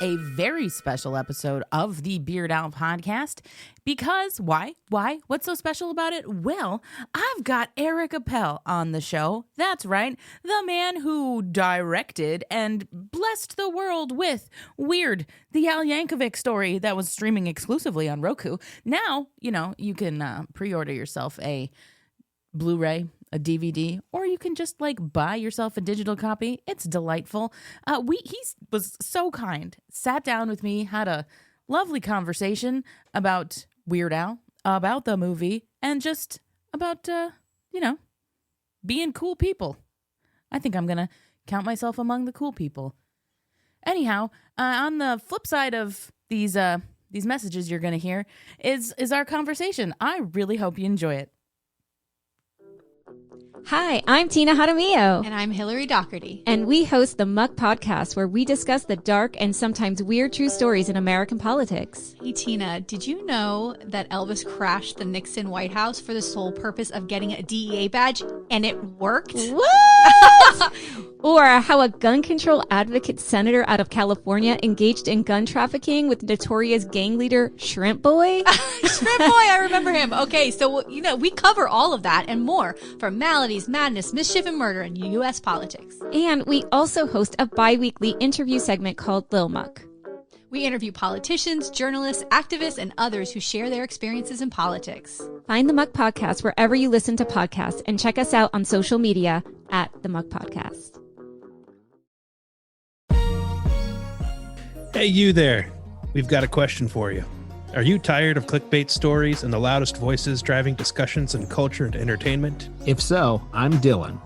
a very special episode of the Beard Owl podcast. Because why? What's so special about it? Well, I've got Eric Appel on the show. That's right, the man who directed and blessed the world with Weird, the Yankovic Story that was streaming exclusively on Roku. Now, you can pre-order yourself a Blu-ray, a DVD, or you can just buy yourself a digital copy. It's delightful. He was so kind, sat down with me, had a lovely conversation about Weird Al, about the movie, and just about being cool people. I think I'm gonna count myself among the cool people. Anyhow, on the flip side of these messages you're gonna hear is our conversation. I really hope you enjoy it. Hi, I'm Tina Jaramillo. And I'm Hillary Doherty. And we host the Muck podcast, where we discuss the dark and sometimes weird true stories in American politics. Hey, Tina, did you know that Elvis crashed the Nixon White House for the sole purpose of getting a DEA badge, and it worked? What? Or how a gun control advocate senator out of California engaged in gun trafficking with notorious gang leader Shrimp Boy. Shrimp Boy, I remember him. Okay, so, we cover all of that and more from maladies, madness, mischief, and murder in U.S. politics. And we also host a bi-weekly interview segment called Lil Muck. We interview politicians, journalists, activists, and others who share their experiences in politics. Find the Muck Podcast wherever you listen to podcasts, and check us out on social media at the Muck Podcast. Hey, you there. We've got a question for you. Are you tired of clickbait stories and the loudest voices driving discussions in culture and entertainment? If so, I'm Dylan.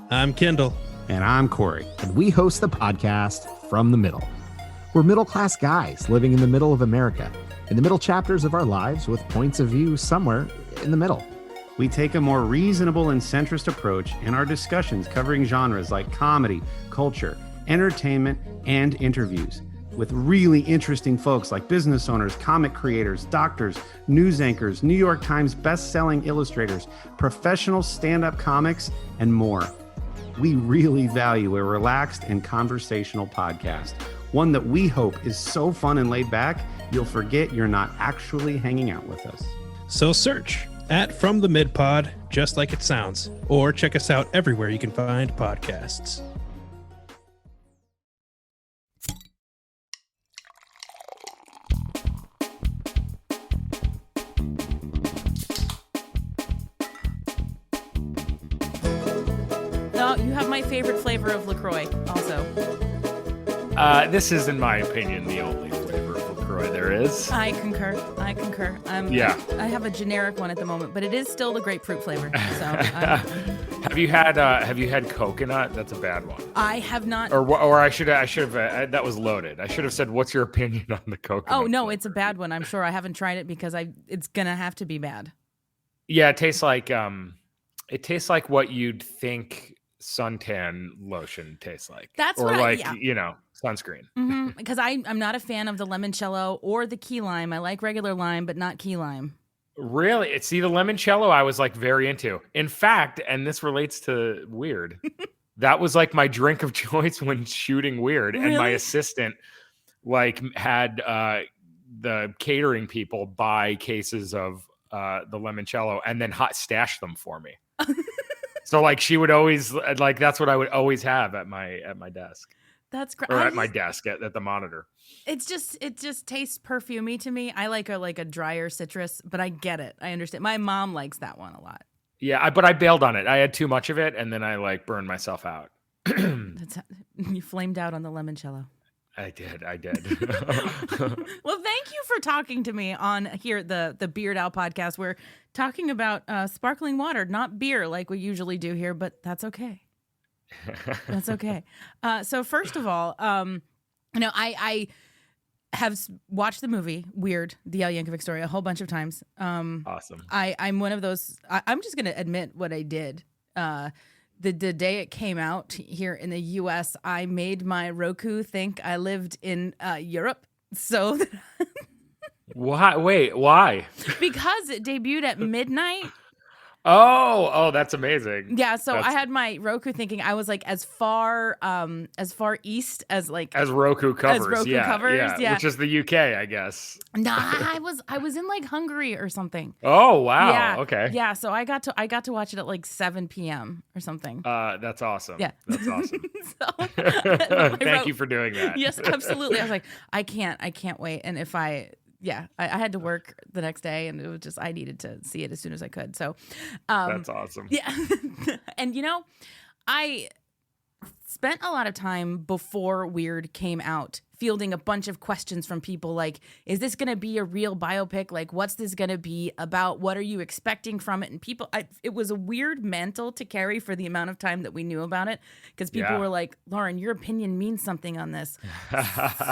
I'm Kendall. And I'm Corey. And we host the podcast From the Middle. We're middle-class guys living in the middle of America, in the middle chapters of our lives with points of view somewhere in the middle. We take a more reasonable and centrist approach in our discussions, covering genres like comedy, culture, entertainment, and interviews with really interesting folks like business owners, comic creators, doctors, news anchors, New York Times best-selling illustrators, professional stand-up comics, and more. We really value a relaxed and conversational podcast, one that we hope is so fun and laid back, you'll forget you're not actually hanging out with us. So search at From the Mid Pod, just like it sounds, or check us out everywhere you can find podcasts. You have my favorite flavor of LaCroix also. This is, in my opinion, the only flavor of LaCroix there is. I concur. Yeah. I have a generic one at the moment, but it is still the grapefruit flavor. So, Have you had coconut? That's a bad one. I have not. Or I should have. That was loaded. I should have said, "What's your opinion on the coconut?" Oh no, flavor? it's a bad one. I'm sure I haven't tried it because it's gonna have to be bad. Yeah, it tastes like what you'd think suntan lotion tastes like. That's or what sunscreen. Mm-hmm. Because I'm not a fan of the limoncello or the key lime. I like regular lime, but not key lime. Really? See, the limoncello I was very into. In fact, and this relates to Weird, that was my drink of choice when shooting Weird. Really? And my assistant had the catering people buy cases of the limoncello and then hot stash them for me. So she would always that's what I would always have at my desk. That's great. Or at my desk at the monitor. It just tastes perfumey to me. I like a drier citrus, but I get it. I understand. My mom likes that one a lot. Yeah, but I bailed on it. I had too much of it, and then I burned myself out. You flamed out on the limoncello. I did. Well, thank you for talking to me on here, the Beard Owl podcast. We're talking about sparkling water, not beer like we usually do here, but that's okay. That's okay. So first of all, I have watched the movie Weird, the Al Yankovic Story, a whole bunch of times. Awesome. I'm one of those. I'm just going to admit what I did. The day it came out here in the U.S., I made my Roku think I lived in Europe. So why? Wait, why? Because it debuted at midnight. Oh, that's amazing. Yeah, so I That's- had my Roku thinking I was like as far east as like as Roku covers. Roku yeah, covers, yeah. Which is the UK, I guess. Nah, I was in like Hungary or something. Oh, wow. Yeah. Okay. Yeah, so I got to watch it at like 7 p.m. or something. That's awesome. Yeah. That's awesome. Thank you for doing that. Yes, absolutely. I was like, I can't wait. And if I had to work the next day, and it was just I needed to see it as soon as I could. So That's awesome. yeah. And I spent a lot of time before Weird came out fielding a bunch of questions from people like, is this going to be a real biopic? Like, what's this going to be about? What are you expecting from it? And it was a weird mantle to carry for the amount of time that we knew about it, because people were like, Lauren, your opinion means something on this.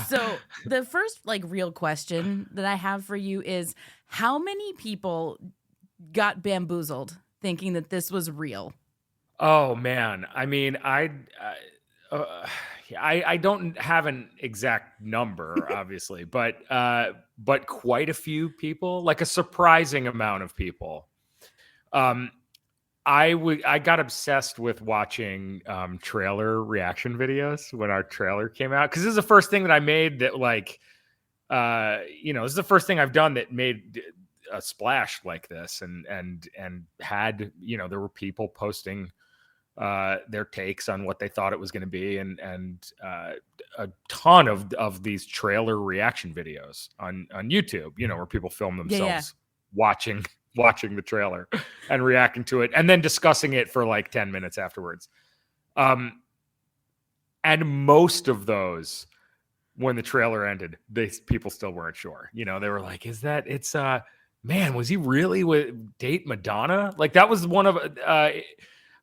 So the first like real question that I have for you is, how many people got bamboozled thinking that this was real? Oh man, I mean, I don't have an exact number, obviously, but quite a few people, like a surprising amount of people. I got obsessed with watching trailer reaction videos when our trailer came out, because this is the first thing that I made that like, this is the first thing I've done that made a splash like this, and had, there were people posting their takes on what they thought it was going to be, and a ton of these trailer reaction videos on YouTube, where people film themselves watching the trailer and reacting to it, and then discussing it for like 10 minutes afterwards. And most of those, when the trailer ended, people still weren't sure. They were like, man, was he really with date Madonna? Like, that was one of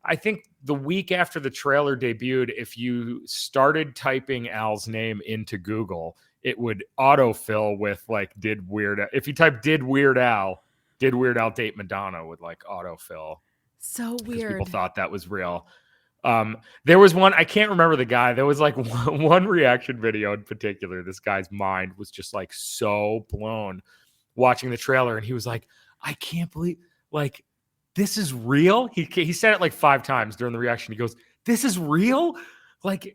I think the week after the trailer debuted, if you started typing Al's name into Google, it would autofill with like, if you type did Weird Al date Madonna, would like autofill. So weird. People thought that was real. There was one, I can't remember the guy. There was like one reaction video in particular. This guy's mind was just like so blown watching the trailer. And he was like, I can't believe, like, this is real. He said it like 5 times during the reaction. He goes, this is real? Like,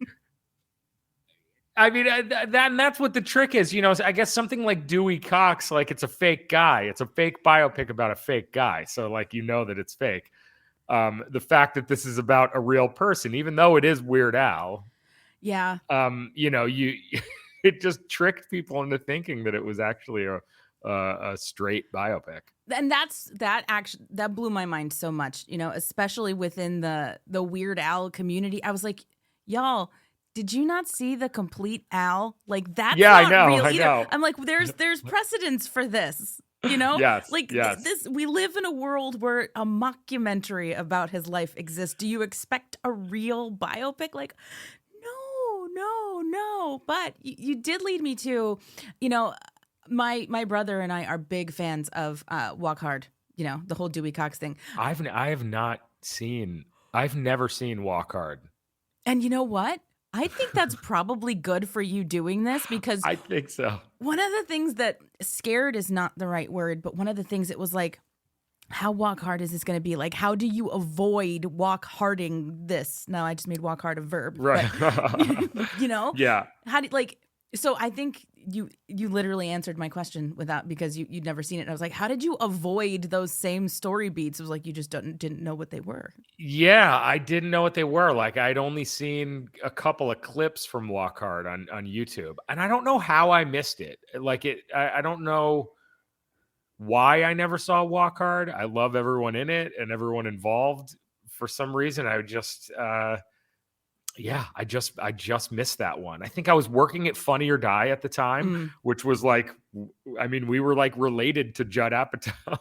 I mean, that's what the trick is. I guess something like Dewey Cox, like, it's a fake guy. It's a fake biopic about a fake guy. So like, that it's fake. The fact that this is about a real person, even though it is Weird Al. Yeah. It just tricked people into thinking that it was actually a straight biopic. And that blew my mind so much, especially within the Weird Al community. I was like, y'all, did you not see the complete Al? Like, that's not real either. I know. I'm like, there's precedence for this, Yes, like yes. This. We live in a world where a mockumentary about his life exists. Do you expect a real biopic? Like, no. But you did lead me to, my brother and I are big fans of Walk Hard, the whole Dewey Cox thing. I've never seen Walk Hard. And you know what? I think that's probably good for you doing this, because I think so. One of the things that scared is not the right word, but one of the things it was like, how walk hard is this going to be? Like, how do you avoid walk harding this? No, I just made walk hard a verb. Right. But, Yeah. How do so I think you literally answered my question without, because you'd never seen it. And I was like, how did you avoid those same story beats? It was like, you just didn't know what they were. Yeah, I didn't know what they were. Like, I'd only seen a couple of clips from Walk Hard on YouTube, and I don't know how I missed it. Like, I don't know why I never saw Walk Hard. I love everyone in it and everyone involved. For some reason, I just I just missed that one. I think I was working at Funny or Die at the time, which was like, I mean, we were like related to Judd Apatow.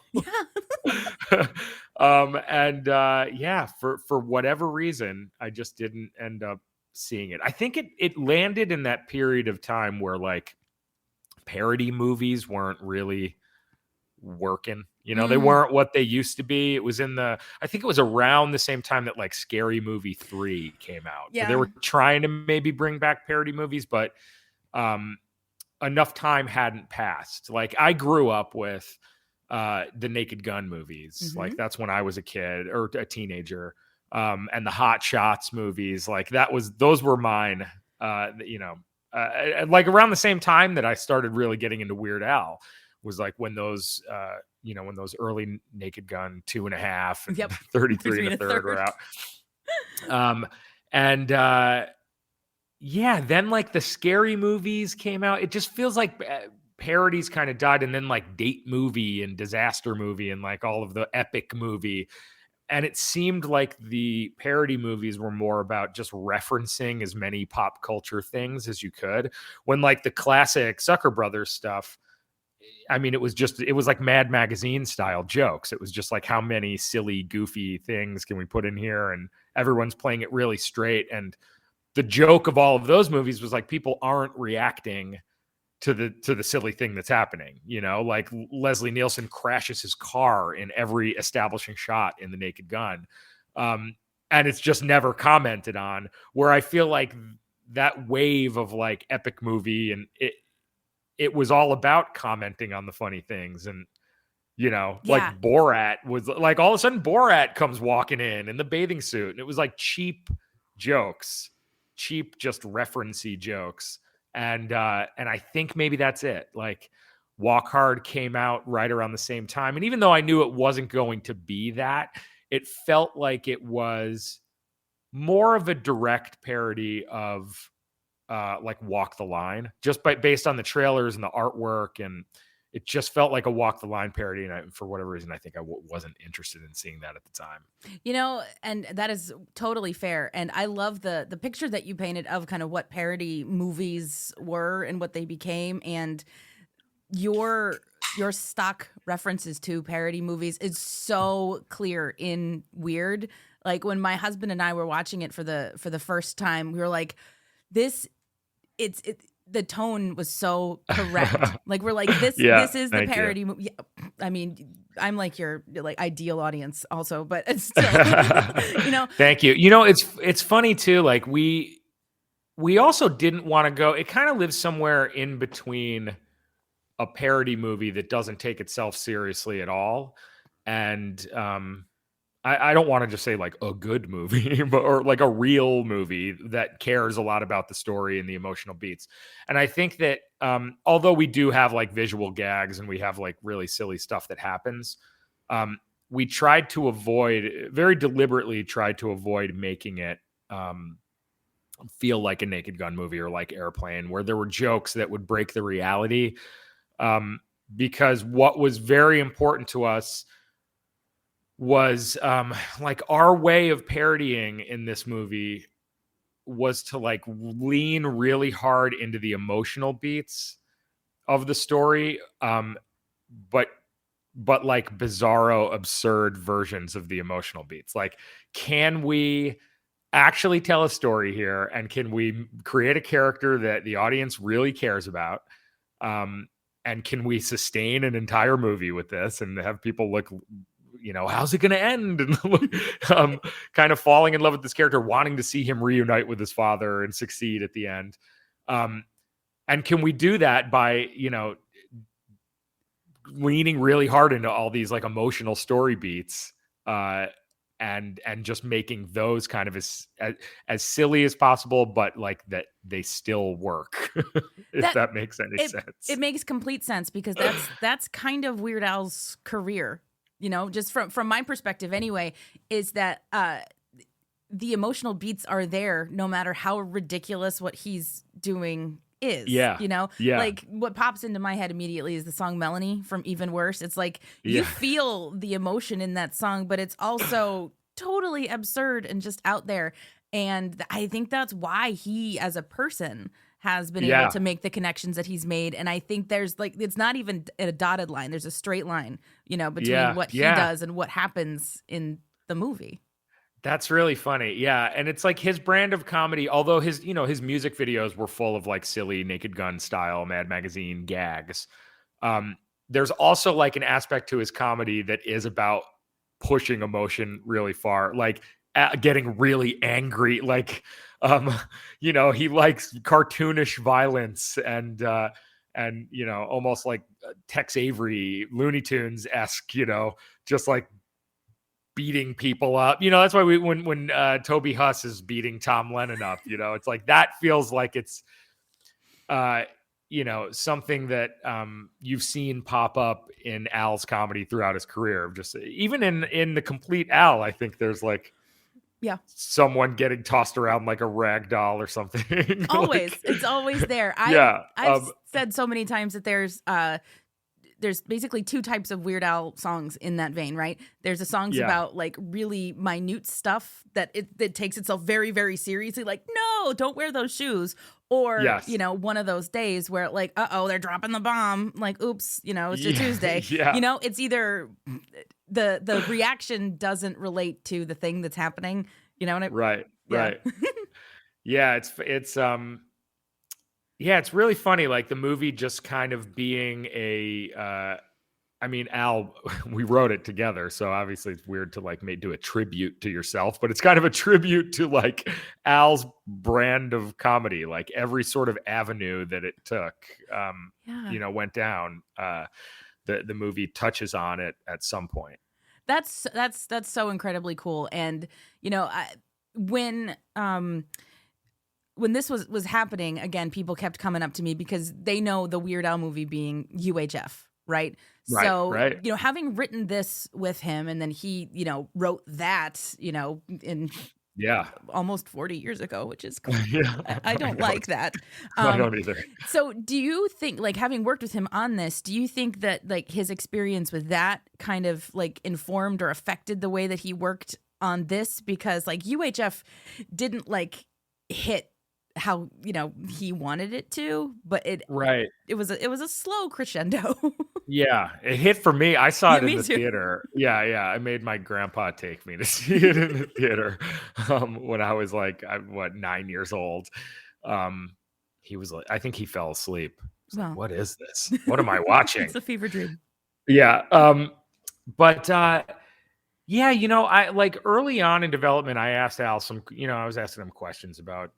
For whatever reason, I just didn't end up seeing it. I think it landed in that period of time where like parody movies weren't really working. They weren't what they used to be. It was I think it was around the same time that like Scary Movie 3 came out. Yeah. So they were trying to maybe bring back parody movies, but enough time hadn't passed. Like, I grew up with the Naked Gun movies. Like that's when I was a kid or a teenager. And the Hot Shots movies, like those were mine. Like around the same time that I started really getting into Weird Al was like when those when those early Naked Gun 2.5 and 33 and a third were out. Then like the scary movies came out. It just feels like parodies kind of died, and then like Date Movie and Disaster Movie and like all of the Epic Movie. And it seemed like the parody movies were more about just referencing as many pop culture things as you could. When like the classic Zucker Brothers stuff, I mean, it was like Mad Magazine style jokes. It was just like, how many silly, goofy things can we put in here? And everyone's playing it really straight. And the joke of all of those movies was like, people aren't reacting to the silly thing that's happening. Like Leslie Nielsen crashes his car in every establishing shot in The Naked Gun. And it's just never commented on, where I feel like that wave of like epic movie, and it was all about commenting on the funny things. And, like Borat was like, all of a sudden Borat comes walking in the bathing suit, and it was like cheap jokes, just referencey jokes. And I think maybe that's it. Like Walk Hard came out right around the same time. And even though I knew it wasn't going to be that, it felt like it was more of a direct parody of like Walk the Line, just based on the trailers and the artwork. And it just felt like a Walk the Line parody. And for whatever reason, I think I wasn't interested in seeing that at the time. And that is totally fair. And I love the picture that you painted of kind of what parody movies were and what they became. And your stock references to parody movies is so clear in Weird. Like when my husband and I were watching it for the first time, we were like, the tone was so correct. Like we're like, this is the parody movie. Yeah, I mean, I'm like your like ideal audience also, but it's still, Thank you. It's funny too. Like we also didn't want to go. It kind of lives somewhere in between a parody movie that doesn't take itself seriously at all, and I don't want to just say like a good movie, or like a real movie that cares a lot about the story and the emotional beats. And I think that although we do have like visual gags and we have like really silly stuff that happens, we very deliberately tried to avoid making it feel like a Naked Gun movie or like Airplane, where there were jokes that would break the reality. Because what was very important to us was like our way of parodying in this movie was to like lean really hard into the emotional beats of the story, but like bizarro, absurd versions of the emotional beats. Like, can we actually tell a story here, and can we create a character that the audience really cares about, and can we sustain an entire movie with this and have people look, how's it going to end? And kind of falling in love with this character, wanting to see him reunite with his father and succeed at the end. And can we do that by, leaning really hard into all these like emotional story beats, and just making those kind of as silly as possible, but like that they still work. If that makes any sense. It makes complete sense, because that's kind of Weird Al's career. Just from my perspective anyway, is that the emotional beats are there no matter how ridiculous what he's doing is. Yeah. Like what pops into my head immediately is the song Melanie from Even Worse. It's like you feel the emotion in that song, but it's also totally absurd and just out there. And I think that's why he as a person has been able to make the connections that he's made. And I think there's like, it's not even a dotted line. There's a straight line, between what he does and what happens in the movie. That's really funny. Yeah. And it's like his brand of comedy, although his music videos were full of like silly Naked Gun style Mad Magazine gags. There's also like an aspect to his comedy that is about pushing emotion really far, like getting really angry. Like, he likes cartoonish violence and and almost like Tex Avery Looney Tunes esque, just like beating people up. That's why when Toby Huss is beating Tom Lennon up, it's like that feels like it's something that you've seen pop up in Al's comedy throughout his career. Just even in the complete Al, I think there's like someone getting tossed around like a rag doll or something. Always. It's always there. I've said so many times that there's basically two types of Weird Al songs in that vein, right? There's the songs about like really minute stuff that it takes itself very, very seriously. Like, no, don't wear those shoes. Or, one of those days where like, they're dropping the bomb. Like, oops, it's a Tuesday. Yeah. It's either the reaction doesn't relate to the thing that's happening. Right. Yeah, it's really funny. Like the movie just kind of being Al, we wrote it together, so obviously it's weird to like do a tribute to yourself, but it's kind of a tribute to like Al's brand of comedy. Like every sort of avenue that it took, went down. The movie touches on it at some point. That's so incredibly cool. And when this was happening, again, people kept coming up to me because they know the Weird Al movie being UHF, right? So, having written this with him, and then he, wrote that, in almost 40 years ago, which is cool. I don't like that. I don't either. So do you think, like, having worked with him on this, do you think that like his experience with that kind of like informed or affected the way that he worked on this? Because like UHF didn't like hit how he wanted it to, but it was a slow crescendo. Yeah, it hit for me. I saw it in the too. theater. I made my grandpa take me to see it in the theater when I was like 9 years old. He was like, I think he fell asleep. Like, what is this? What am I watching? It's a fever dream. But I like early on in development, I asked Al I was asking him questions about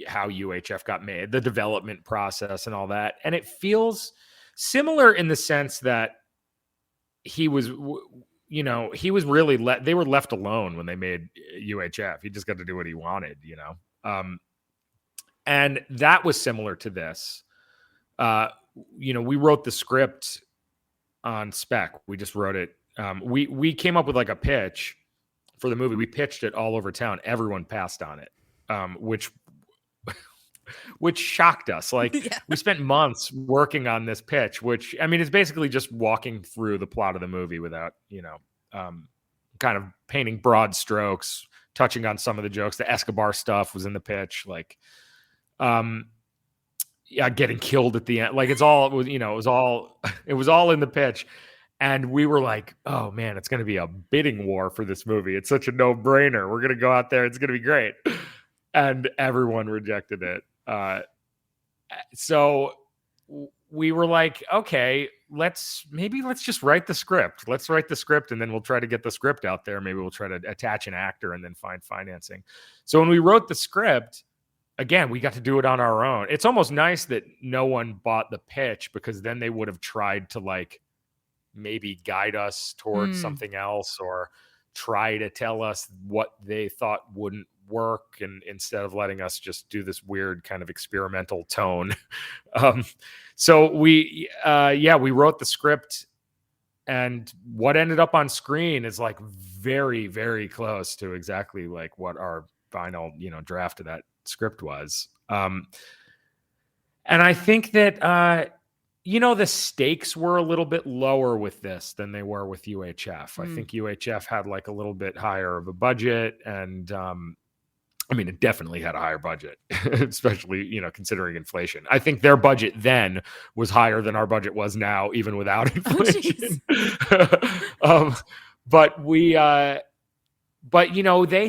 how UHF got made, the development process and all that. And it feels similar in the sense that he was really they were left alone when they made UHF. He just got to do what he wanted, and that was similar to this. We wrote the script on spec. We just wrote it. We came up with like a pitch for the movie. We pitched it all over town. Everyone passed on it, which shocked us. Like we spent months working on this pitch, which is basically just walking through the plot of the movie without, kind of painting broad strokes, touching on some of the jokes. The Escobar stuff was in the pitch, like, getting killed at the end. Like it was all in the pitch. And we were like, oh man, it's going to be a bidding war for this movie. It's such a no-brainer. We're going to go out there. It's going to be great. And everyone rejected it. So we were like, okay, let's just write the script. Let's write the script and then we'll try to get the script out there. Maybe we'll try to attach an actor and then find financing. So when we wrote the script, again, we got to do it on our own. It's almost nice that no one bought the pitch, because then they would have tried to like maybe guide us towards something else or try to tell us what they thought wouldn't work, and instead of letting us just do this weird kind of experimental tone. So we wrote the script, and what ended up on screen is like very, very close to exactly like what our final, draft of that script was. And I think that, the stakes were a little bit lower with this than they were with UHF. I think UHF had like a little bit higher of a budget, and it definitely had a higher budget, especially, considering inflation. I think their budget then was higher than our budget was now, even without inflation. But they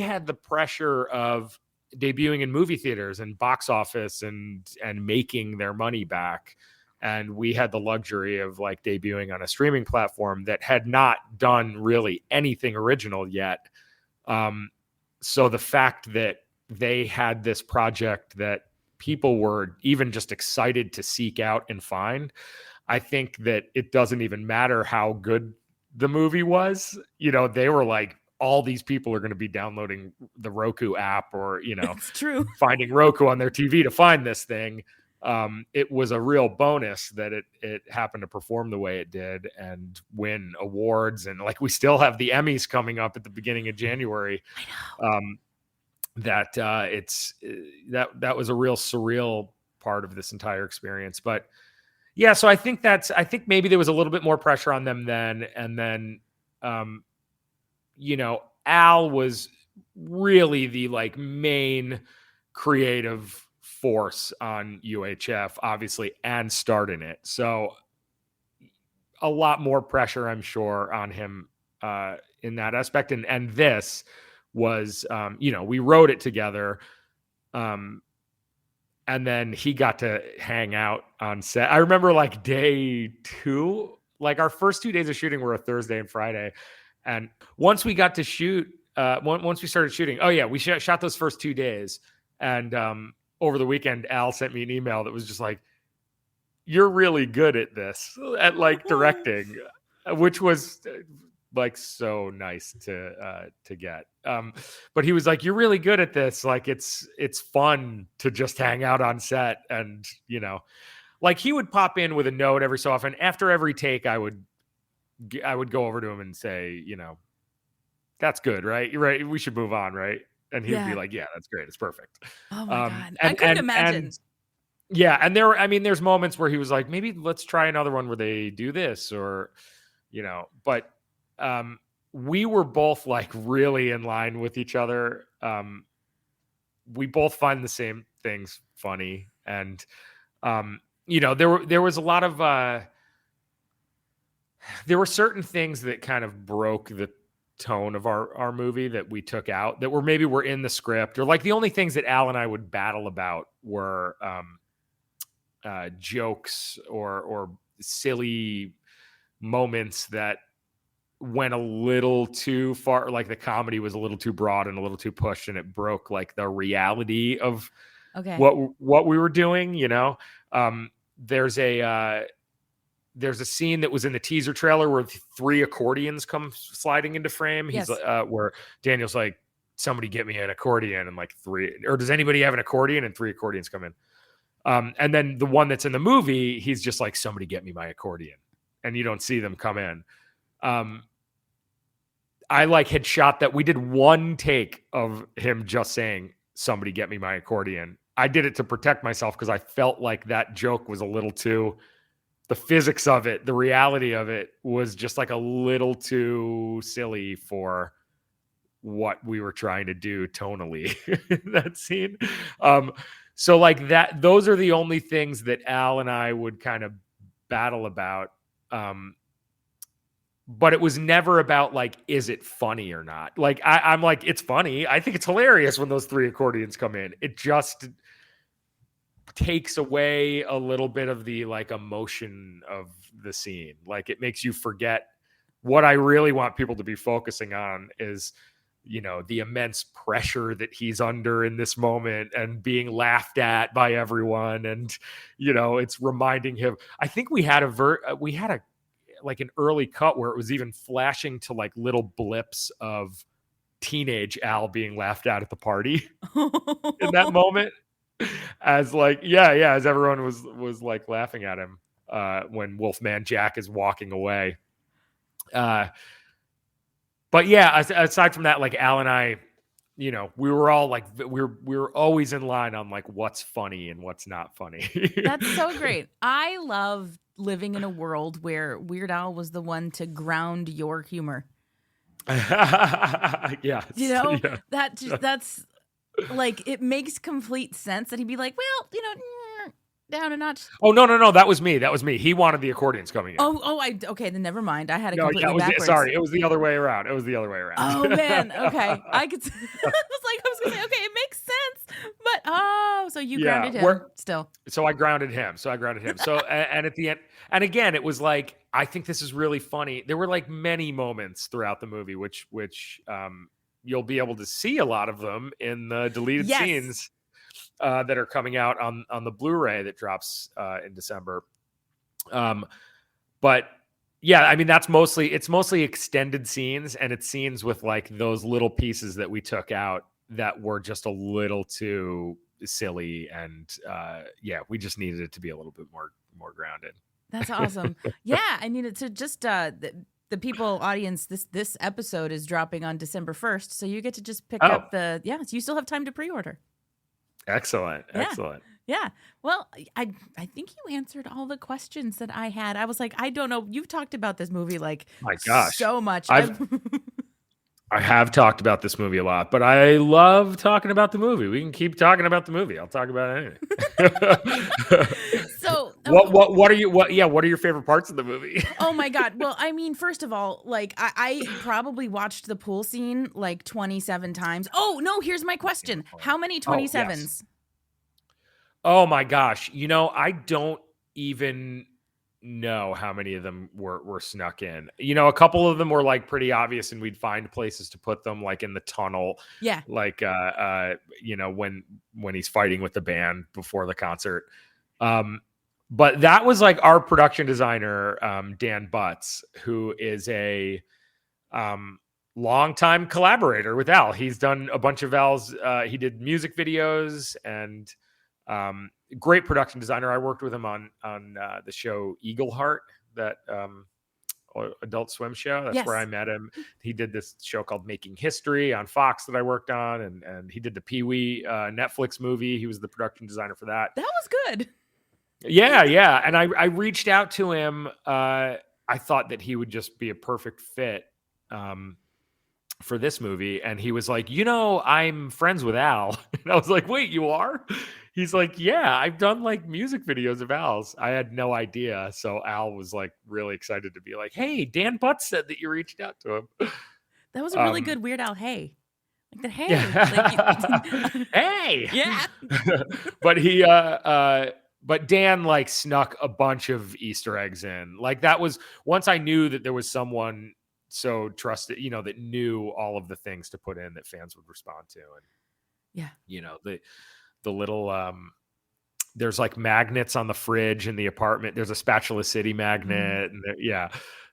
had the pressure of debuting in movie theaters and box office and making their money back. And we had the luxury of like debuting on a streaming platform that had not done really anything original yet. So the fact that they had this project that people were even just excited to seek out and find. I think that it doesn't even matter how good the movie was. They were like, all these people are going to be downloading the Roku app or, It's true. finding Roku on their TV to find this thing. It was a real bonus that it happened to perform the way it did and win awards. And like, we still have the Emmys coming up at the beginning of January. I know. That was a real surreal part of this entire experience. But yeah, so I think maybe there was a little bit more pressure on them then. And then, Al was really the like main creative force on UHF, obviously, and starting it. So a lot more pressure, I'm sure, on him in that aspect. And this was, we wrote it together. And then he got to hang out on set. I remember like day 2, like our first 2 days of shooting were a Thursday and Friday. And once we got to shoot, once we started shooting, we shot those first 2 days. And over the weekend, Al sent me an email that was just like, "You're really good at this, at like directing," which was like so nice to get. But he was like, "You're really good at this. Like it's fun to just hang out on set." And, like he would pop in with a note every so often. After every take, I would go over to him and say, "That's good, right? You're right. We should move on, right?" And he'd be like, "Yeah, that's great. It's perfect." Oh my God. I couldn't imagine. And there's moments where he was like, "Maybe let's try another one where they do this," or, but we were both like really in line with each other. We both find the same things funny. And, there was a lot of, there were certain things that kind of broke the tone of our movie that we took out that were in the script, or like the only things that Al and I would battle about were jokes or silly moments that went a little too far. Like the comedy was a little too broad and a little too pushed, and it broke like the reality of what we were doing. There's a scene that was in the teaser trailer where 3 accordions come sliding into frame. He's where Daniel's like, "Somebody get me an accordion," and like 3, or does anybody have an accordion? And 3 accordions come in. And then the one that's in the movie, he's just like, "Somebody get me my accordion," and you don't see them come in. I like had shot that. We did 1 take of him just saying, "Somebody get me my accordion." I did it to protect myself because I felt like that joke was a little too, the physics of it, the reality of it was just like a little too silly for what we were trying to do tonally in that scene. So like that, those are the only things that Al and I would kind of battle about. But it was never about like, is it funny or not? Like I'm like, it's funny. I think it's hilarious when those 3 accordions come in. It just takes away a little bit of the like emotion of the scene. Like it makes you forget what I really want people to be focusing on is, the immense pressure that he's under in this moment and being laughed at by everyone. And, it's reminding him, I think we had like an early cut where it was even flashing to like little blips of teenage Al being laughed at the party in that moment. As like, as everyone was like laughing at him when Wolfman Jack is walking away. But yeah, aside from that, like Al and I, we were all like, we were always in line on like what's funny and what's not funny. That's so great. I love living in a world where Weird Al was the one to ground your humor. Yes. That's like, it makes complete sense that he'd be like, well, down a notch. Oh, no. That was me. He wanted the accordions coming in. Okay, then never mind. I had it completely backwards. Sorry, it was the other way around. Oh, man. Okay. I was going to say, okay, it makes sense. But, so you grounded him still. So I grounded him. So, and at the end, and again, it was like, I think this is really funny. There were like many moments throughout the movie, which you'll be able to see a lot of them in the deleted scenes that are coming out on the Blu-ray that drops in December. But yeah, I mean, it's mostly extended scenes, and it's scenes with like those little pieces that we took out that were just a little too silly. And we just needed it to be a little bit more grounded. That's awesome. Yeah, I needed to just the people audience. This episode is dropping on December 1st, so you get to just pick up so you still have time to pre-order. Excellent. Yeah. Well, I think you answered all the questions that I had. I was like, I don't know. You've talked about this movie like my gosh so much. I have talked about this movie a lot, but I love talking about the movie. We can keep talking about the movie. I'll talk about anything. So what are your favorite parts of the movie? Oh my God. Well, I mean, first of all, like I probably watched the pool scene like 27 times. Oh no, here's my question. How many 27s? Yes. Oh my gosh. I don't even know how many of them were snuck in. A couple of them were like pretty obvious, and we'd find places to put them, like in the tunnel. Yeah. Like when he's fighting with the band before the concert. But that was like our production designer, Dan Butts, who is a longtime collaborator with Al. He's done a bunch of Al's. He did music videos and great production designer. I worked with him on the show Eagle Heart, that Adult Swim show. That's where I met him. He did this show called Making History on Fox that I worked on, and he did the Pee-wee Netflix movie. He was the production designer for that. That was good. Yeah. And I reached out to him. I thought that he would just be a perfect fit for this movie. And he was like, I'm friends with Al. And I was like, wait, you are? He's like, yeah, I've done like music videos of Al's. I had no idea. So Al was like really excited to be like, hey, Dan Butts said that you reached out to him. That was a really good Weird Al hey. Like that, hey. Yeah. Like, hey. Yeah. But he but Dan like snuck a bunch of Easter eggs in. Like that was, once I knew that there was someone so trusted, that knew all of the things to put in that fans would respond to. And the little there's like magnets on the fridge in the apartment. There's a Spatula City magnet, and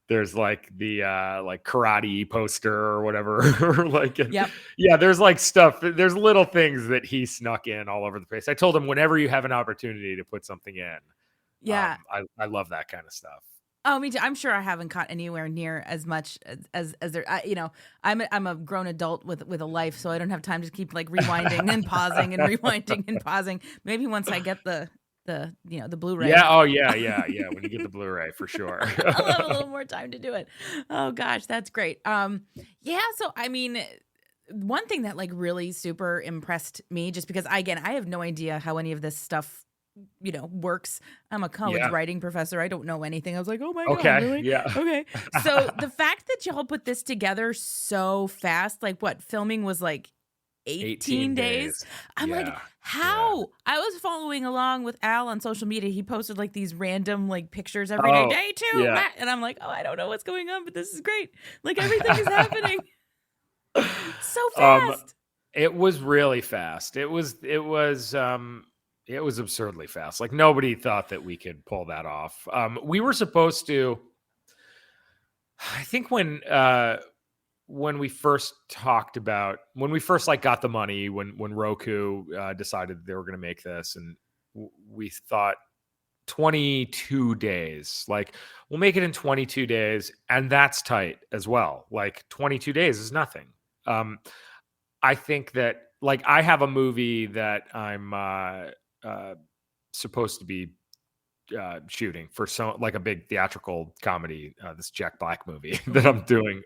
there's like the like karate poster or whatever. There's like stuff. There's little things that he snuck in all over the place. I told him, whenever you have an opportunity to put something in, I love that kind of stuff. Oh, me too. I'm sure I haven't caught anywhere near as much as there. I'm a grown adult with a life, so I don't have time to keep like rewinding and pausing and rewinding and pausing. Maybe once I get the Blu-ray. Yeah. Oh yeah. When you get the Blu-ray, for sure. I'll have a little more time to do it. Oh gosh, that's great. So I mean, one thing that like really super impressed me, just because I have no idea how any of this stuff works. I'm a college writing professor. I don't know anything. I was like, oh my God. Really? Yeah. Okay. So the fact that y'all put this together so fast, like what, filming was like 18 days. I'm like, how? I was following along with Al on social media. He posted like these random like pictures every day. Day two. Yeah. And I'm like, oh, I don't know what's going on, but this is great. Like everything is happening so fast. It was really fast. It was absurdly fast. Like nobody thought that we could pull that off. We were supposed to, I think when we first like got the money, when Roku decided they were going to make this, and we thought 22 days, like we'll make it in 22 days. And that's tight as well. Like 22 days is nothing. I think that like I have a movie that I'm, supposed to be shooting for like a big theatrical comedy, this Jack Black movie that I'm doing,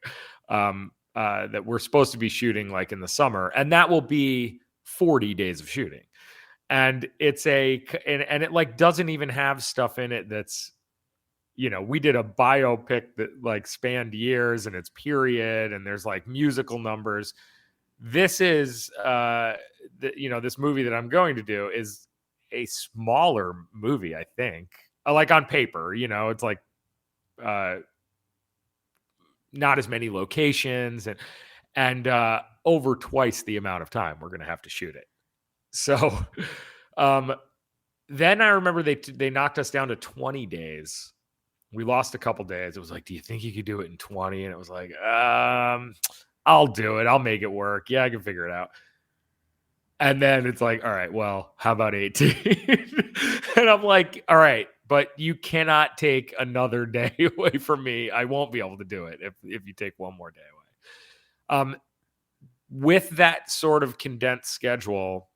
that we're supposed to be shooting like in the summer, and that will be 40 days of shooting. And it's and it like doesn't even have stuff in it that's, we did a biopic that like spanned years, and it's period, and there's like musical numbers. This is this movie that I'm going to do is a smaller movie, I think. Like on paper, it's like not as many locations and over twice the amount of time we're going to have to shoot it. So, um, then I remember they knocked us down to 20 days. We lost a couple days. It was like, do you think you could do it in 20? And it was like, I'll do it. I'll make it work. Yeah, I can figure it out. And then it's like, all right, well, how about 18? And I'm like, all right, but you cannot take another day away from me. I won't be able to do it if you take one more day away. With that sort of condensed schedule,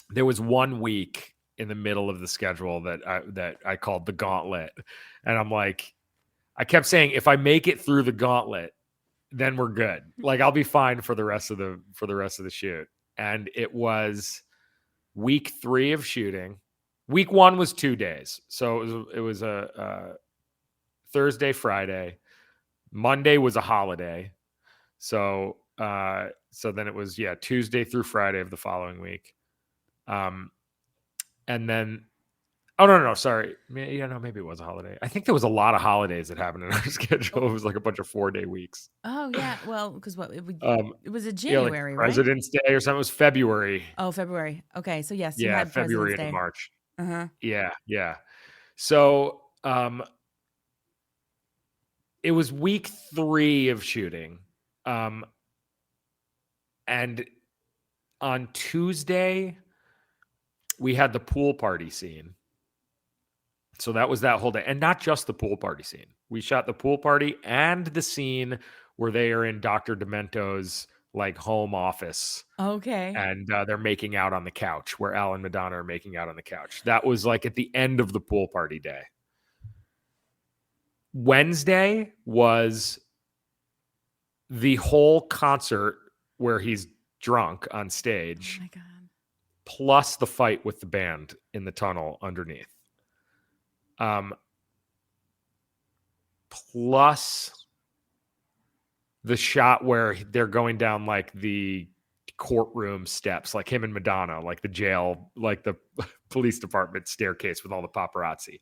there was 1 week in the middle of the schedule that I called the gauntlet. And I'm like, I kept saying, if I make it through the gauntlet, then we're good. Like, I'll be fine for the rest of the shoot. And it was week 3 of shooting. Week 1 was 2 days. So it was a Thursday, Friday. Monday was a holiday. So then it was, Tuesday through Friday of the following week. And then, no, sorry. Maybe it was a holiday. I think there was a lot of holidays that happened in our schedule. It was like a bunch of 4-day weeks. Oh yeah, well, because it was a January, like right? President's Day or something. It was February. Oh, February. Okay, so yes, you had February President's and Day. March. Uh-huh. Yeah. So it was week 3 of shooting. And on Tuesday, we had the pool party scene. So that was that whole day. And not just the pool party scene. We shot the pool party and the scene where they are in Dr. Demento's like home office. Okay. And they're making out on the couch, where Al and Madonna are making out on the couch. That was like at the end of the pool party day. Wednesday was the whole concert where he's drunk on stage. Oh my God. Plus the fight with the band in the tunnel underneath. Plus the shot where they're going down like the courtroom steps, like him and Madonna, like the jail, like the police department staircase with all the paparazzi.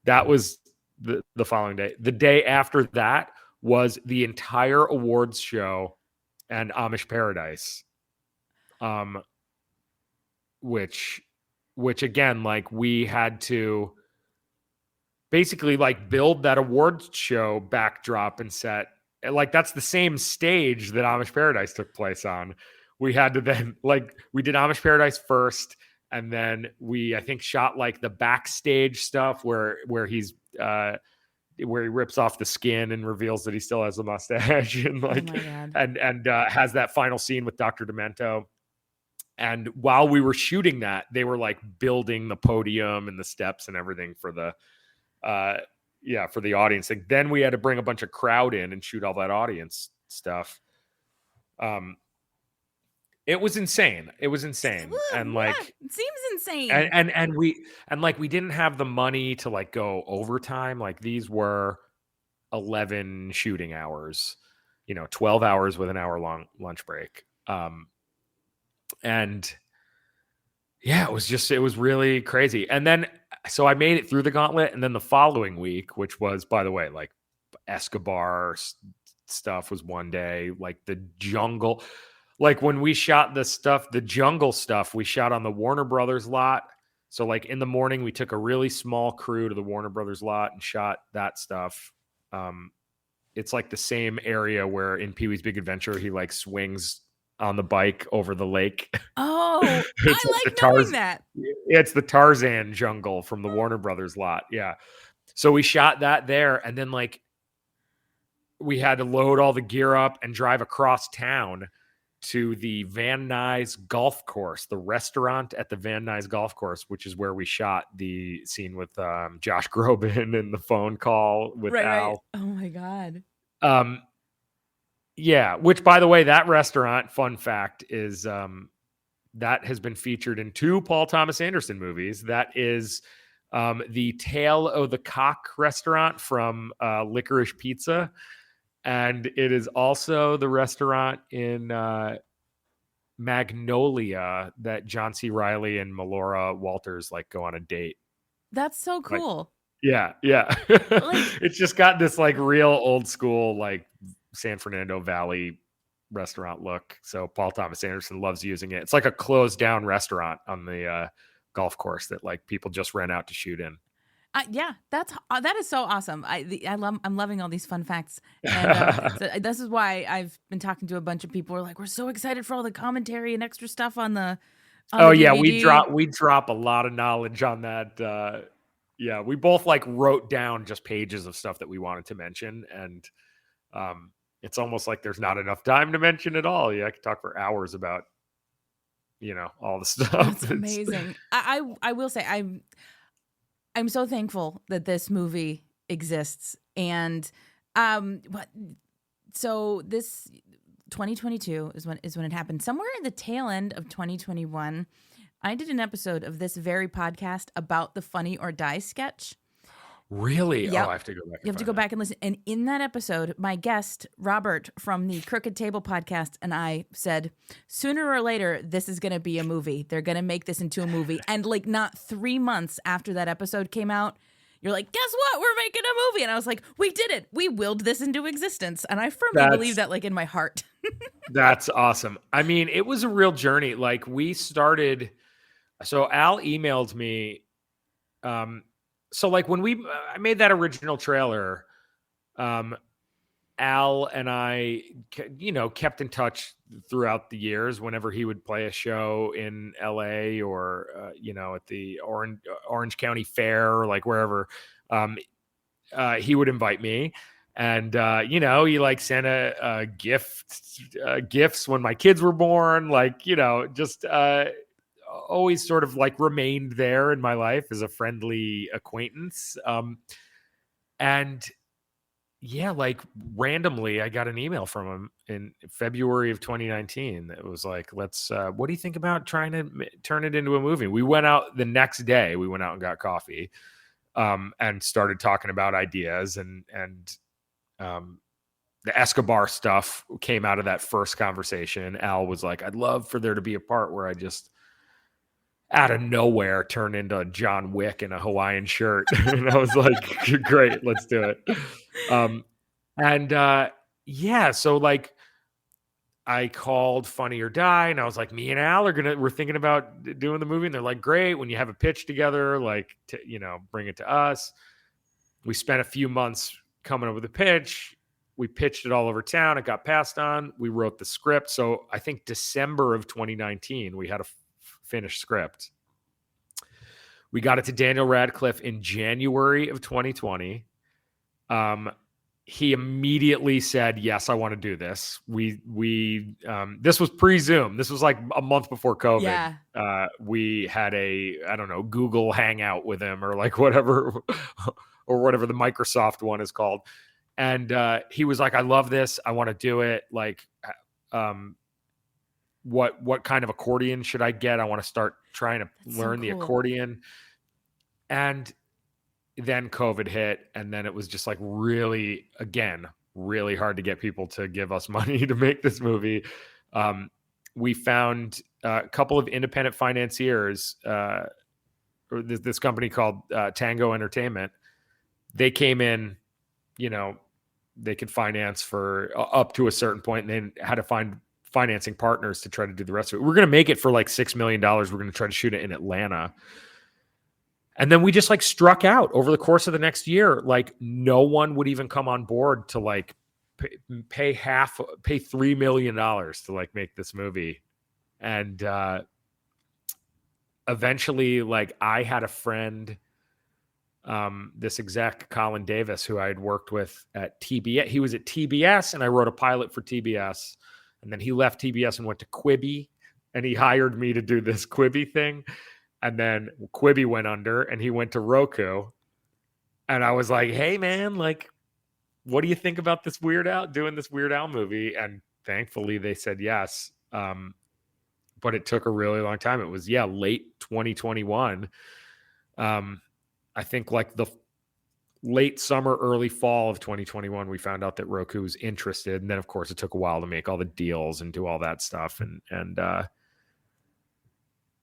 That was the following day. The day after that was the entire awards show and Amish Paradise. Which again, like we had to basically like build that awards show backdrop and set. Like that's the same stage that Amish Paradise took place on. We had to then we did Amish Paradise first, and then I think shot like the backstage stuff where he's where he rips off the skin and reveals that he still has a mustache and and has that final scene with Dr. Demento. And while we were shooting that, they were like building the podium and the steps and everything for the for the audience. Like, then we had to bring a bunch of crowd in and shoot all that audience stuff. It was insane. It seems insane. And we didn't have the money to like go overtime. Like these were 11 shooting hours, 12 hours with an hour long lunch break. And yeah, it was really crazy. And then, so I made it through the gauntlet. And then the following week, which was, by the way, like Escobar stuff was one day, like the jungle, like when we shot the jungle stuff, we shot on the Warner Brothers lot. So like in the morning, we took a really small crew to the Warner Brothers lot and shot that stuff. It's like the same area where in Pee-wee's Big Adventure, he like swings on the bike over the lake. Oh, I like knowing that. It's the Tarzan jungle from the Warner Brothers lot. Yeah. So we shot that there. And then like we had to load all the gear up and drive across town to the Van Nuys golf course, the restaurant at the Van Nuys golf course, which is where we shot the scene with Josh Groban and the phone call with Al. Right. Oh my God. Yeah, which by the way, that restaurant, fun fact, is that has been featured in 2 Paul Thomas Anderson movies. That is the Tail o' the Cock restaurant from Licorice Pizza. And it is also the restaurant in Magnolia that John C. Reilly and Melora Walters like go on a date. That's so cool. Yeah. It's just got this like real old school, like San Fernando Valley restaurant look. So Paul Thomas Anderson loves using it. It's like a closed down restaurant on the golf course that like people just rent out to shoot in. Yeah, that is so awesome. I'm loving all these fun facts, and so this is why I've been talking to a bunch of people who are like, we're so excited for all the commentary and extra stuff on the. Oh yeah, DVD. we drop a lot of knowledge on that. Yeah, we both like wrote down just pages of stuff that we wanted to mention, and it's almost like there's not enough time to mention it all. Yeah, I could talk for hours about all the stuff. That's amazing. I will say I'm so thankful that this movie exists, and so this 2022 is when it happened. Somewhere in the tail end of 2021, I did an episode of this very podcast about the Funny or Die sketch. Really? Yep. Oh, I have to go back. You have to go back and listen. And in that episode, my guest, Robert from the Crooked Table podcast, and I said, sooner or later, this is going to be a movie. They're going to make this into a movie. And like not 3 months after that episode came out, you're like, guess what? We're making a movie. And I was like, we did it. We willed this into existence. And I firmly believe that like in my heart. That's awesome. I mean, it was a real journey. Like we started, so Al emailed me, so like when I made that original trailer, Al and I, kept in touch throughout the years whenever he would play a show in LA or, at the Orange County Fair or like wherever, he would invite me. And, he like sent a gifts when my kids were born, like, just, always sort of like remained there in my life as a friendly acquaintance. And yeah, like randomly I got an email from him in February of 2019. That was like, let's, what do you think about trying to turn it into a movie? We went out the next day, we went out and got coffee, and started talking about ideas and the Escobar stuff came out of that first conversation. Al was like, I'd love for there to be a part where I just out of nowhere turn into John Wick in a Hawaiian shirt. And I was like, great, let's do it. So like I called Funny or Die and I was like, me and Al we're thinking about doing the movie. And they're like, great. When you have a pitch together, like, bring it to us. We spent a few months coming up with a pitch. We pitched it all over town. It got passed on. We wrote the script. So I think December of 2019, we had a finished script. We got it to Daniel Radcliffe in January of 2020. He immediately said, yes, I want to do this. We this was pre-Zoom. This was like a month before COVID. Yeah. We had Google Hangout with him or like whatever, or whatever the Microsoft one is called. And he was like, I love this. I want to do it. Like, what kind of accordion should I get? I want to start trying to learn the accordion. And then COVID hit. And then it was just like really hard to get people to give us money to make this movie. We found a couple of independent financiers, this company called Tango Entertainment. They came in, they could finance for up to a certain point, and then had to find financing partners to try to do the rest of it. We're going to make it for like $6 million. We're going to try to shoot it in Atlanta. And then we just like struck out over the course of the next year. Like no one would even come on board to like pay $3 million to like make this movie. And eventually, like I had a friend, this exec, Colin Davis, who I had worked with at TBS. He was at TBS and I wrote a pilot for TBS. And then he left TBS and went to Quibi, and he hired me to do this Quibi thing. And then Quibi went under and he went to Roku. And I was like, hey man, like, what do you think about this doing this Weird Al movie? And thankfully they said yes. But it took a really long time. It was late 2021. I think like the late summer, early fall of 2021, we found out that Roku was interested. And then of course it took a while to make all the deals and do all that stuff. And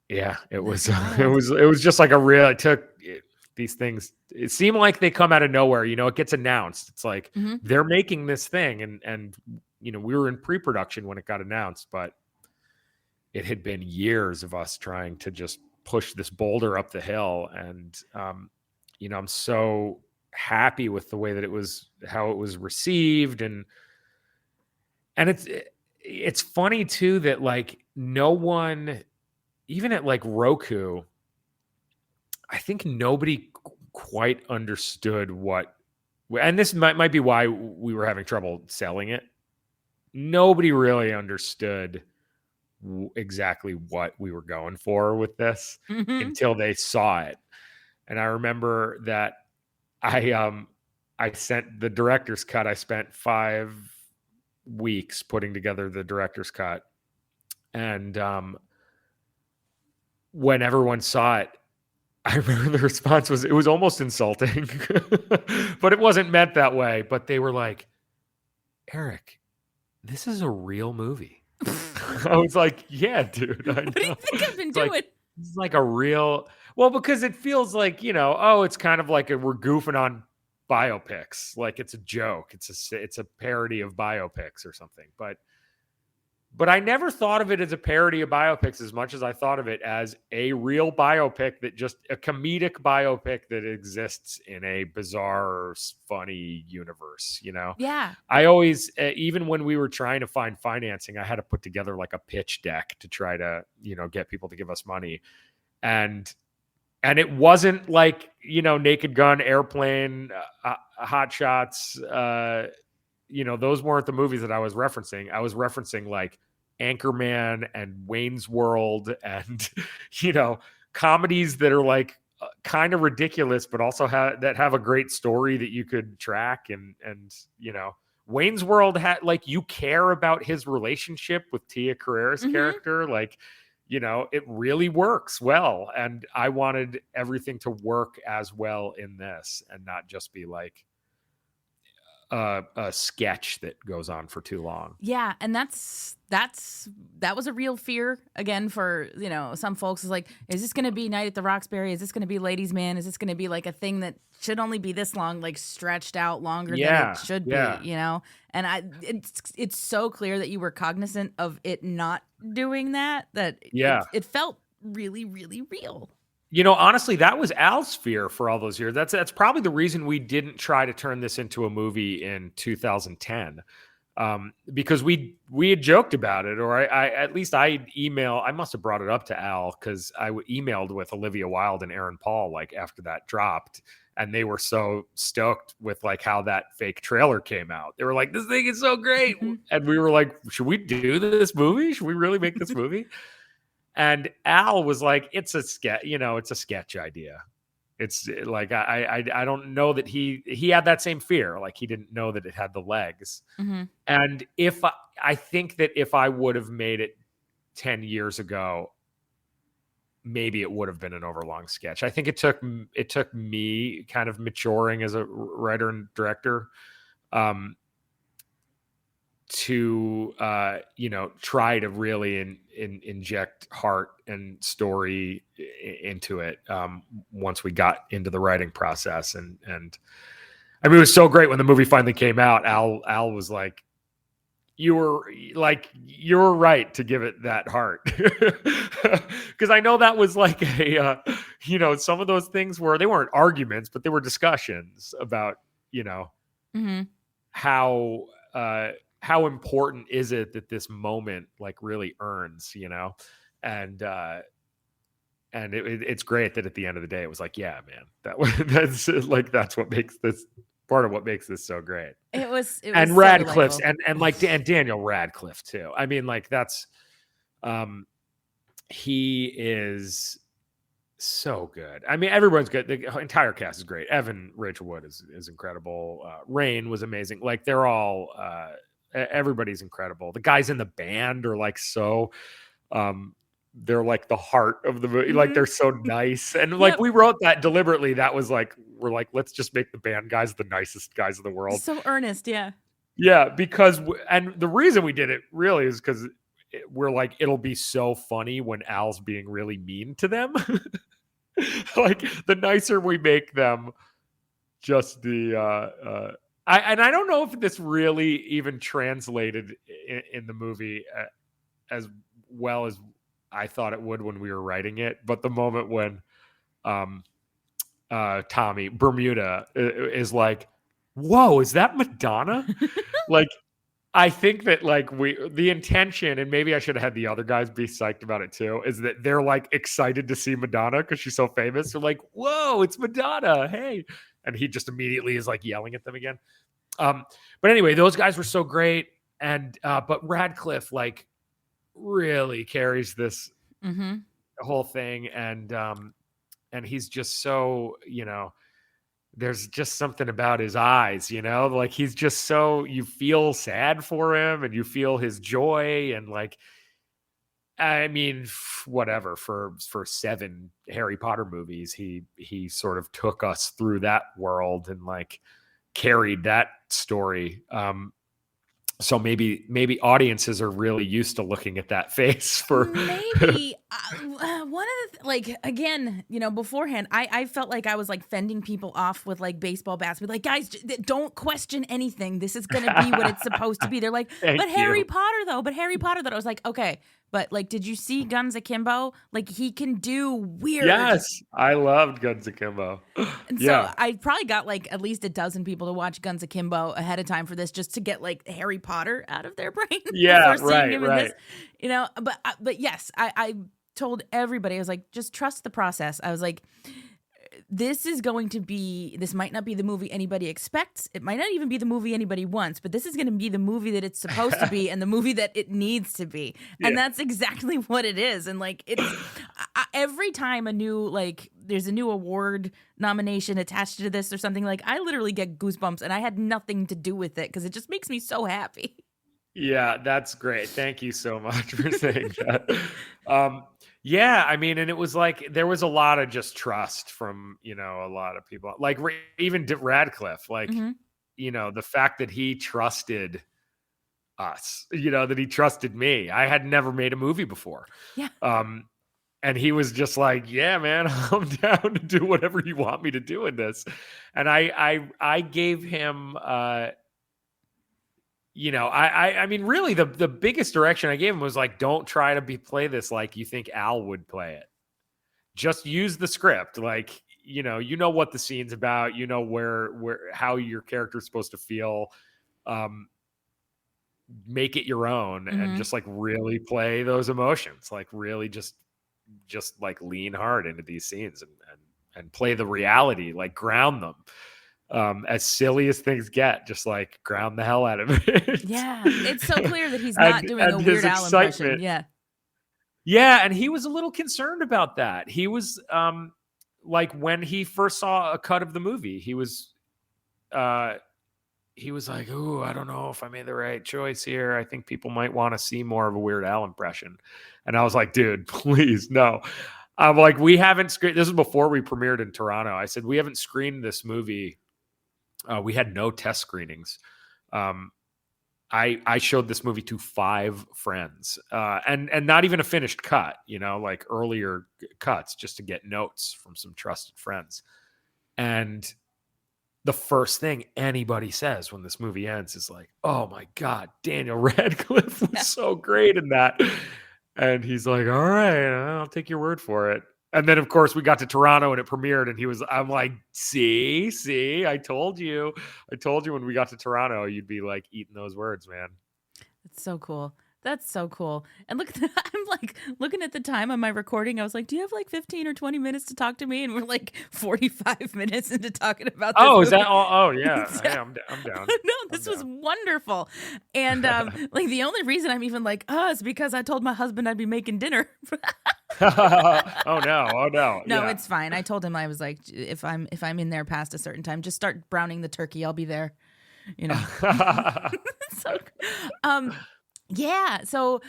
it was, it was just like these things. It seemed like they come out of nowhere, it gets announced. It's like, they're making this thing and we were in pre-production when it got announced, but it had been years of us trying to just push this boulder up the hill. And, I'm so happy with the way that how it was received. And it's funny too, that like no one, even at like Roku, I think nobody quite understood and this might be why we were having trouble selling it. Nobody really understood exactly what we were going for with this until they saw it. And I remember that I sent the director's cut. I spent 5 weeks putting together the director's cut. And when everyone saw it, I remember the response it was almost insulting, but it wasn't meant that way. But they were like, Eric, this is a real movie. I was like, yeah, dude. I know. What do you think I've been doing? It's like a real, well, because it feels like, it's kind of like we're goofing on biopics. Like it's a joke. It's a parody of biopics or something. But I never thought of it as a parody of biopics as much as I thought of it as a real biopic, a comedic biopic that exists in a bizarre, funny universe, Yeah. I always, even when we were trying to find financing, I had to put together like a pitch deck to try to, get people to give us money. And it wasn't like, Naked Gun, Airplane, Hot Shots, those weren't the movies that I was referencing. I was referencing like Anchorman and Wayne's World and, comedies that are like kind of ridiculous, but also that have a great story that you could track. And Wayne's World had like, you care about his relationship with Tia Carrere's character. Like, it really works well. And I wanted everything to work as well in this and not just be like a sketch that goes on for too long. Yeah, and that was a real fear again for some folks. Is like, is this going to be Night at the Roxbury? Is this going to be Ladies' Man? Is this going to be like a thing that should only be this long, like stretched out longer than it should be? And it's so clear that you were cognizant of it not doing that. It felt really, really real. Honestly, that was Al's fear for all those years. That's probably the reason we didn't try to turn this into a movie in 2010, because we had joked about it, or I must have brought it up to Al because I emailed with Olivia Wilde and Aaron Paul like after that dropped, and they were so stoked with like how that fake trailer came out. They were like, "This thing is so great," and we were like, "Should we do this movie? Should we really make this movie?" And Al was like, it's a sketch, it's a sketch idea. It's like, I don't know that he had that same fear. Like he didn't know that it had the legs. And I think that if I would have made it 10 years ago, maybe it would have been an overlong sketch. I think it took me kind of maturing as a writer and director, to try to really inject heart and story into it once we got into the writing process. And I mean, it was so great when the movie finally came out. Al was like, you were right to give it that heart. Because I know that was like some of those things where they weren't arguments, but they were discussions about how important is it that this moment like really earns, and it's great that at the end of the day, it was like, yeah, man, that's what makes this part of what makes this so great. It was and so Radcliffe's delightful. and Daniel Radcliffe too. I mean, like that's, he is so good. I mean, everyone's good. The entire cast is great. Evan Rachel Wood is incredible. Rain was amazing. Like they're all, everybody's incredible. The guys in the band are like so they're like the heart of the movie. Like they're so nice. And like we wrote that deliberately. That was like, we're like, let's just make the band guys the nicest guys in the world. So earnest. Yeah, because and the reason we did it really is because we're like, it'll be so funny when Al's being really mean to them. Like the nicer we make them, just the I don't know if this really even translated in the movie as well as I thought it would when we were writing it. But the moment when Tommy Bermuda is like, whoa, is that Madonna? Like, I think that like the intention, and maybe I should have had the other guys be psyched about it too, is that they're like excited to see Madonna because she's so famous. They're like, whoa, it's Madonna. Hey. And he just immediately is like yelling at them again. But anyway, those guys were so great. And, but Radcliffe like really carries this whole thing. And he's just so, there's just something about his eyes, like he's just so, you feel sad for him and you feel his joy. And like, I mean, whatever, for 7 Harry Potter movies, he sort of took us through that world and like carried that story. So maybe audiences are really used to looking at that face for maybe one of the again, beforehand, I felt like I was like fending people off with like baseball bats, but like, guys, don't question anything. This is gonna be what it's supposed to be. They're like, but Harry Potter though. I was like, okay, but like, did you see Guns Akimbo? Like, he can do weird. Yes, I loved Guns Akimbo. And so I probably got like at least a dozen people to watch Guns Akimbo ahead of time for this, just to get like Harry Potter out of their brain. Yeah, right. This, but yes, I told everybody, I was like, just trust the process. I was like, this might not be the movie anybody expects. It might not even be the movie anybody wants, but this is going to be the movie that it's supposed to be and the movie that it needs to be. Yeah. And that's exactly what it is. And like, it's every time there's a new award nomination attached to this or something, like I literally get goosebumps, and I had nothing to do with it because it just makes me so happy. Yeah, that's great. Thank you so much for saying that. Yeah, I mean, and it was like there was a lot of just trust from, a lot of people, like even Radcliffe, like, the fact that he trusted us, that he trusted me. I had never made a movie before. Yeah. And he was just like, yeah, man, I'm down to do whatever you want me to do in this. And I gave him, I mean, really the biggest direction I gave him was like, don't try to play this like you think Al would play it. Just use the script. Like, you know what the scene's about, where how your character's supposed to feel. Make it your own and just like really play those emotions. Like really just like lean hard into these scenes and play the reality, like ground them. As silly as things get, just like ground the hell out of it. Yeah, it's so clear that he's not doing a Weird Al impression. Yeah, and he was a little concerned about that. He was like when he first saw a cut of the movie, he was like, "Ooh, I don't know if I made the right choice here. I think people might want to see more of a Weird Al impression." And I was like, "Dude, please, no." I'm like, we haven't screened. This is before we premiered in Toronto. I said we haven't screened this movie. We had no test screenings. I showed this movie to 5 friends, and not even a finished cut, like earlier cuts, just to get notes from some trusted friends. And the first thing anybody says when this movie ends is like, "Oh my God, Daniel Radcliffe was so great in that." And he's like, "All right, I'll take your word for it." And then, of course, we got to Toronto and it premiered, and I'm like, see, I told you when we got to Toronto, you'd be like eating those words, man. That's so cool. That's so cool. And look, I'm like looking at the time on my recording. I was like, do you have like 15 or 20 minutes to talk to me? And we're like 45 minutes into talking about this. Oh, is that all? Oh, yeah. Hey, I'm down. No, this was wonderful. And like the only reason I'm even like, is because I told my husband I'd be making dinner. Oh no. No, yeah. It's fine. I told him, I was like, if I'm in there past a certain time, just start browning the turkey. I'll be there. So, yeah. So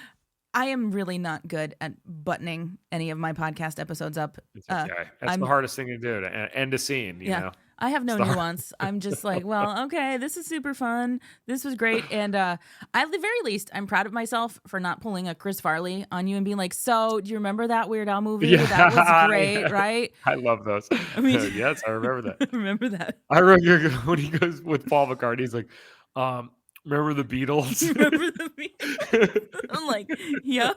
I am really not good at buttoning any of my podcast episodes up. It's okay. That's the hardest thing to do, to end a scene, you know? I have no Star- nuance. I'm just like, well, okay, this is super fun. This was great. And at the very least, I'm proud of myself for not pulling a Chris Farley on you and being like, so do you remember that Weird Al movie? Yeah. That was great, right? I love those. I mean, Yes, I remember that. remember that. I remember when he goes with Paul McCartney, he's like, remember the Beatles? Remember the Beatles? I'm like, yeah.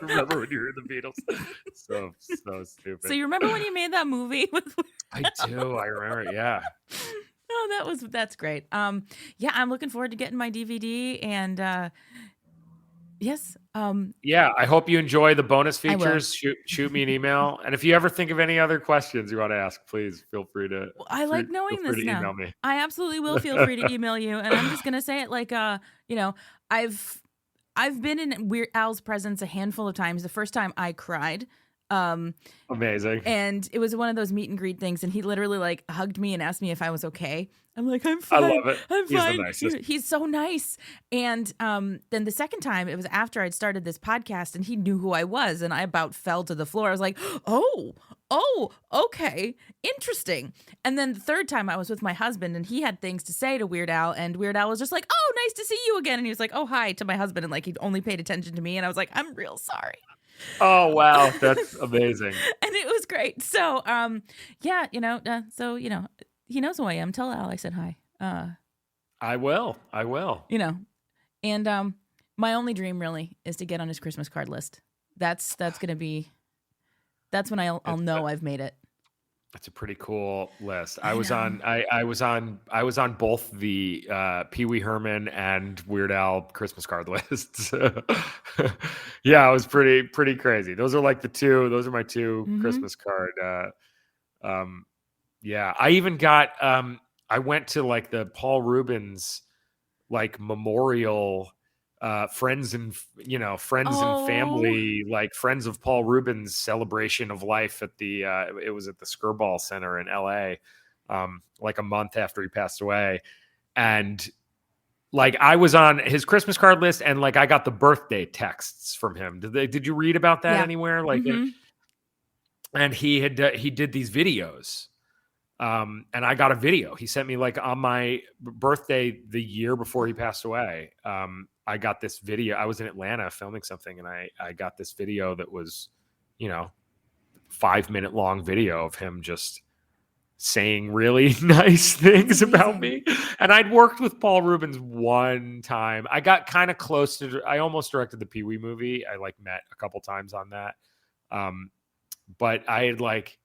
Remember when you heard the Beatles? So stupid. So you remember when you made that movie with I do. I remember. Yeah. Oh, that's great. Yeah, I'm looking forward to getting my DVD and yes. Yeah. I hope you enjoy the bonus I will. features. Shoot me an email. And if you ever think of any other questions you want to ask, please feel free to. I like knowing feel free this to now. email me. I absolutely will feel free to email you, and I'm just gonna say it like, I've been in Weird Al's presence a handful of times. The first time I cried, Amazing. and it was one of those meet and greet things, and he literally like hugged me and asked me if I was okay. I'm like, I'm fine. I love it. I'm He's the fine. nicest. He's so nice. And then the second time, it was after I'd started this podcast, and he knew who I was, and I about fell to the floor. I was like, oh, okay, interesting. And then the third time, I was with my husband, and he had things to say to Weird Al, and Weird Al was just like, oh, nice to see you again. And he was like, oh, hi to my husband, and like he'd only paid attention to me, and I was like, I'm real sorry. Oh, wow. That's amazing. And it was great. So, yeah, he knows who I am. Tell Al I said hi. I will. And my only dream really is to get on his Christmas card list. That's when I'll know I've made it. That's a pretty cool list. I was on both the Pee Wee Herman and Weird Al Christmas card lists. Yeah, it was pretty crazy. Those are my two Christmas card. Yeah, I even got I went to like the Paul Rubens like memorial friends and family, like friends of Paul Rubens celebration of life at the it was at the Skirball Center in LA like a month after he passed away. And like I was on his Christmas card list, and like I got the birthday texts from him. Did you read about that anywhere? Like and he did these videos. And I got a video he sent me like on my birthday the year before he passed away. I got this video. I was in Atlanta filming something, and I got this video that was, 5-minute long video of him just saying really nice things about me. And I'd worked with Paul Rubens one time. I got kind of close to, I almost directed the Pee Wee movie. I like met a couple times on that. But I had like,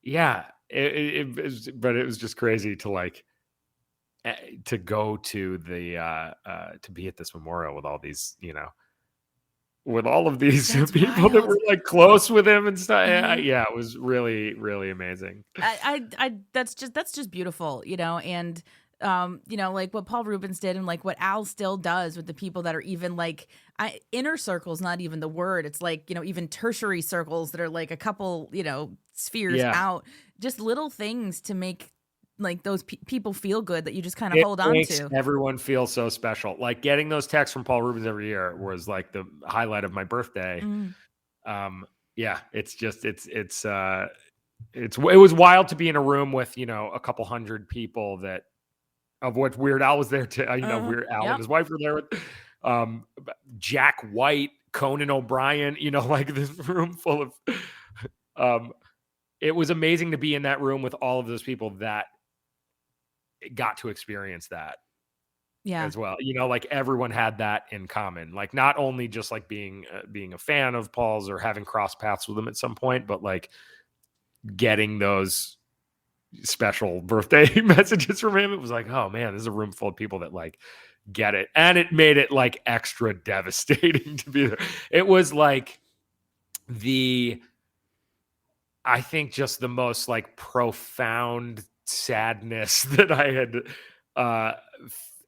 yeah, but it was just crazy to like, to go to the to be at this memorial with all these, with all of these people that were like close with him and stuff. Yeah, it was really, really amazing. That's just beautiful, and like what Paul Rubens did and like what Al still does with the people that are even like inner circles, not even the word. It's like, even tertiary circles that are like a couple, spheres out, just little things to make like those people feel good that you just kind of hold on to. Everyone feels so special. Like getting those texts from Paul Rubens every year was like the highlight of my birthday. Yeah, it's just it was wild to be in a room with a couple hundred people of what Weird Al was there to Weird Al and his wife were there with Jack White, Conan O'Brien, like this room full of it was amazing to be in that room with all of those people that got to experience that as well. Like everyone had that in common, like not only just like being a fan of Paul's or having crossed paths with him at some point, but like getting those special birthday messages from him. It was like, oh man, this is a room full of people that like get it. And it made it like extra devastating to be there. It was like I think just the most like profound sadness that I had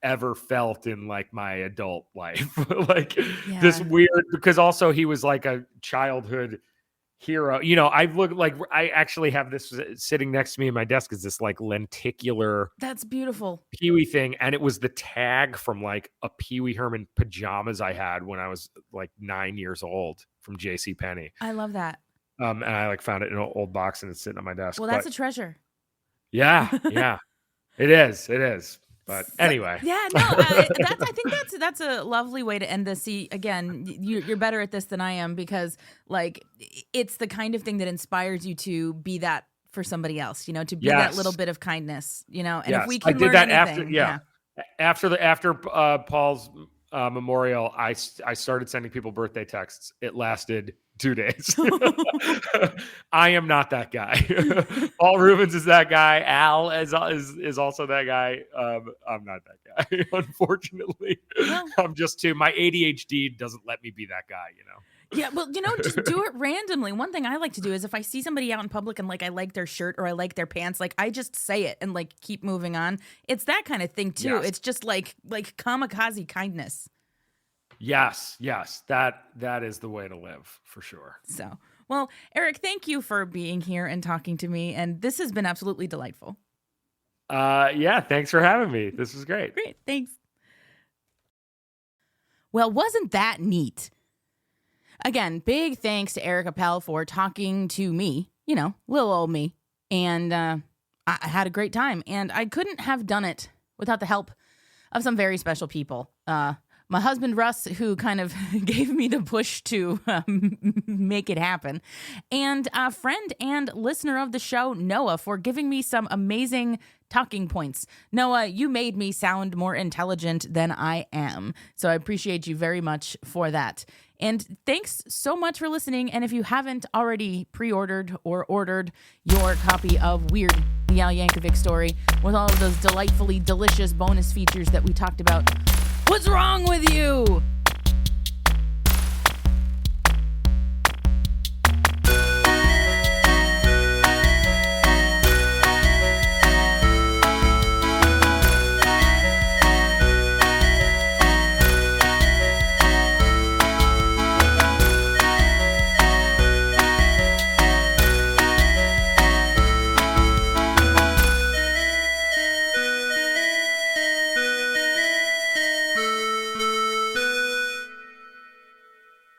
ever felt in like my adult life. Like this weird, because also he was like a childhood hero. I actually have this sitting next to me in my desk is this like lenticular. That's beautiful. Pee Wee thing. And it was the tag from like a Pee Wee Herman pajamas I had when I was like 9 years old from JCPenney. I love that. And I like found it in an old box and it's sitting on my desk. Well, that's a treasure. Yeah. It is. But anyway. Yeah, no, I think that's a lovely way to end this. See, again, you're better at this than I am because, like, it's the kind of thing that inspires you to be that for somebody else, to be that little bit of kindness, and if we can I did learn that anything, after Paul's memorial, I started sending people birthday texts. It lasted 2 days. I am not that guy. Paul Rubens is that guy. Al is also that guy. I'm not that guy, unfortunately. Well, I'm just my ADHD doesn't let me be that guy, Yeah, well, just do it randomly. One thing I like to do is if I see somebody out in public and, like, I like their shirt or I like their pants, like, I just say it and, like, keep moving on. It's that kind of thing too. Yes. It's just like kamikaze kindness. Yes, that is the way to live for sure. So, well, Eric, thank you for being here and talking to me, and this has been absolutely delightful. Yeah, thanks for having me. This was great. Great, thanks. Well, wasn't that neat? Again, big thanks to Eric Appel for talking to me, little old me. And I had a great time. And I couldn't have done it without the help of some very special people. My husband, Russ, who kind of gave me the push to make it happen. And a friend and listener of the show, Noah, for giving me some amazing talking points. Noah, you made me sound more intelligent than I am. So I appreciate you very much for that. And thanks so much for listening. And if you haven't already pre-ordered or ordered your copy of Weird, the Al Yankovic Story, with all of those delightfully delicious bonus features that we talked about, what's wrong with you?